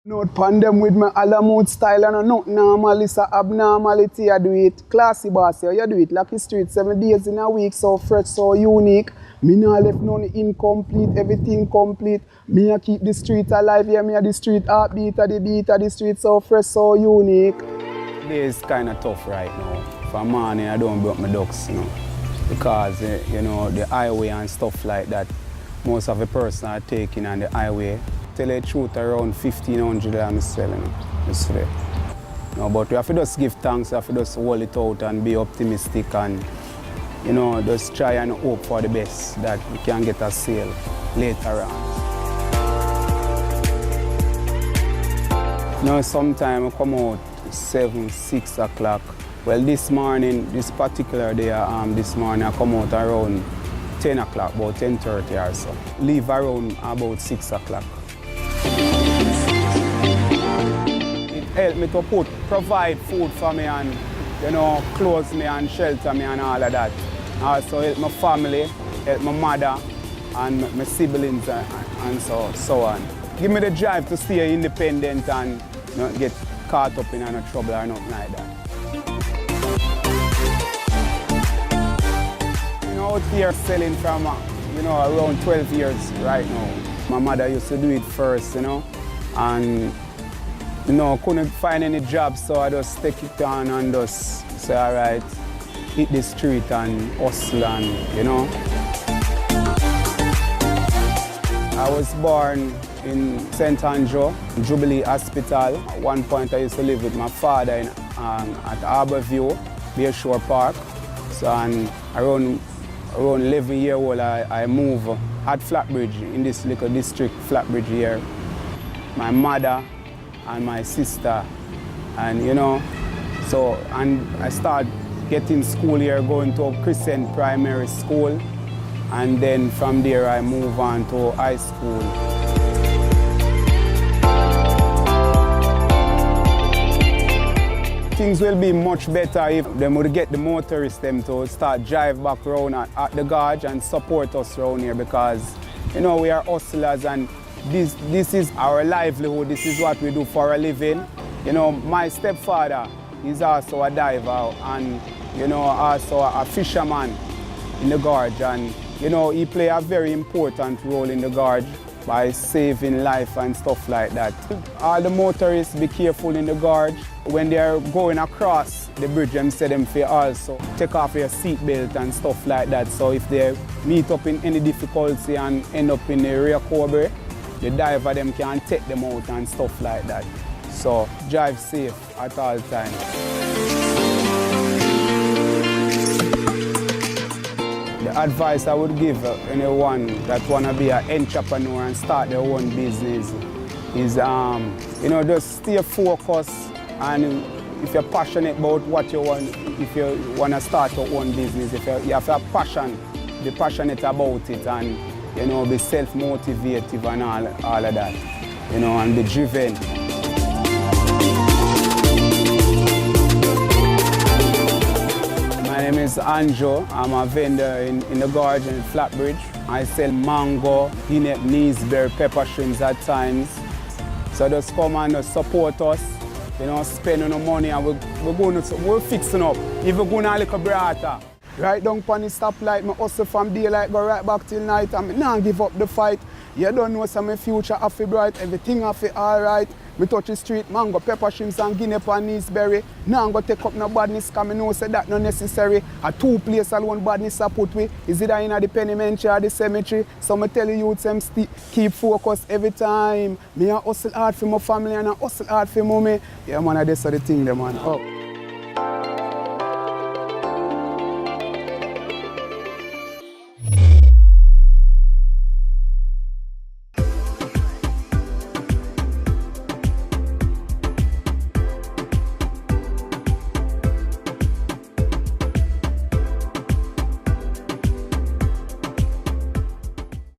Not pan them with my Alamut style and not normal, it's a abnormality. I do it classy boss, you do it Lucky Street 7 days in a week, so fresh, so unique. Me not left none incomplete, everything complete. Me a keep the street alive, yeah, me a the street heartbeat, the beat of the street, so fresh, so unique. It's kind of tough right now. For morning, I don't broke my ducks, because you know, the highway and stuff like that, most of the person are taking on the highway. Tell you the truth, around 1,500 I'm selling. But we have to just give thanks, we have to just hold it out and be optimistic and just try and hope for the best that we can get a sale later on. Sometimes I come out 7, 6 o'clock. Well, this morning, this particular day, this morning I come out around 10 o'clock, about 10:30 or so. Leave around about 6 o'clock. It helped me to provide food for me and clothe me and shelter me and all of that. Also help my family, help my mother and my siblings and so on. Give me the drive to stay independent and not get caught up in any trouble or nothing like that. Out here selling from around 12 years right now. My mother used to do it first, and couldn't find any job, so I just take it on and just say, all right, hit the street and hustle and, I was born in St. Andrew, Jubilee Hospital. At one point I used to live with my father at Harborview, Bayshore Park. So and around 11 years old I moved at Flatbridge, in this little district, Flatbridge here. My mother and my sister, and and I started getting school here, going to Crescent Primary School, and then from there I moved on to high school. Things will be much better if they would get the motorists them to start drive back around at the gorge and support us around here, because we are hustlers and this is our livelihood, this is what we do for a living. My stepfather is also a diver and also a fisherman in the gorge, and he plays a very important role in the gorge by saving life and stuff like that. All the motorists, be careful in the gorge. When they're going across the bridge, them say them for also take off your seat belt and stuff like that. So if they meet up in any difficulty and end up in the rear cobra, the diver them can take them out and stuff like that. So drive safe at all times. The advice I would give anyone that want to be an entrepreneur and start their own business is, just stay focused, and if you're passionate about what you want, if you want to start your own business, if you have a passion, be passionate about it, and be self-motivated and all of that, and be driven. My name is Andrew. I'm a vendor in the gorge in Flatbridge. I sell mango, peanut, berry, pepper shrimps at times. So just come and just support us, spend no money, and we're fixing up. Even going a little brighter. Right down on the stoplight, I hustle from daylight, go right back till night, and I don't give up the fight. You don't know some future have to bright, everything have to all right. Me touch the street, mango, pepper shrimps and guinea pan, berry. Now go take up no badness, because I know say that not necessary. A two place alone badness I put with. Is it in the penitentiary or the cemetery? So I tell you them keep focused every time. Me I hustle hard for my family and I hustle hard for mommy. Yeah man, that's the thing, man. Oh.